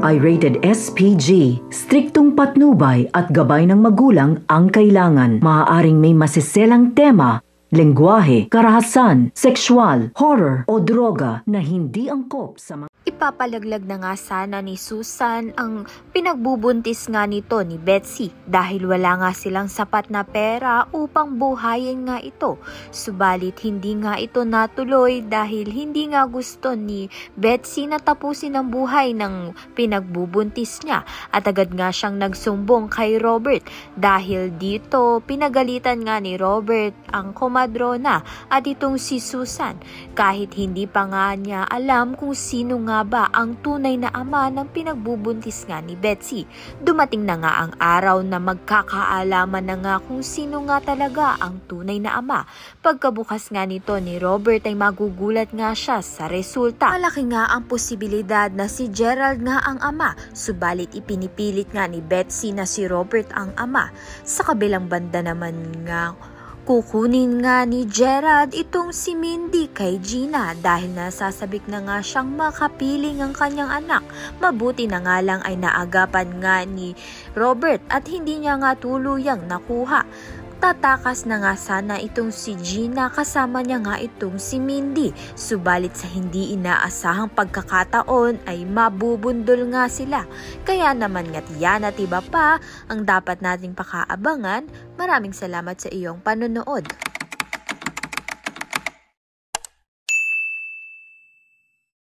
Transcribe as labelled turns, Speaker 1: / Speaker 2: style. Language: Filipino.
Speaker 1: ay rated SPG. Striktong patnubay at gabay ng magulang ang kailangan. Maaaring may masiselang tema, lengguwahe, karahasan, sexual, horror o droga na hindi angkop sa mga
Speaker 2: Ipapalaglag na nga sana ni Susan ang pinagbubuntis nga nito ni Betsy dahil wala nga silang sapat na pera upang buhayin nga ito. Subalit hindi nga ito natuloy dahil hindi nga gusto ni Betsy na tapusin ang buhay ng pinagbubuntis niya at agad nga siyang nagsumbong kay Robert. Dahil dito pinagalitan nga ni Robert ang komadrona at itong si Susan kahit hindi pa nga niya alam kung sino nga ba ang tunay na ama ng pinagbubuntis nga ni Betsy. Dumating na nga ang araw na magkakaalaman na nga kung sino nga talaga ang tunay na ama. Pagkabukas nga nito ni Robert ay magugulat nga siya sa resulta. Malaki nga ang posibilidad na si Gerald nga ang ama, subalit ipinipilit nga ni Betsy na si Robert ang ama. Sa kabilang banda naman nga kukunin nga ni Gerald itong si Mindy kay Gina dahil nasasabik na nga siyang makapiling ang kanyang anak. Mabuti na nga lang ay naagapan nga ni Robert at hindi niya nga tuluyang nakuha. Tatakas na nga sana itong si Gina kasama niya nga itong si Mindy. Subalit sa hindi inaasahang pagkakataon ay mabubundol nga sila. Kaya naman nga't yan at iba pa ang dapat nating pakaabangan. Maraming salamat sa iyong panonood.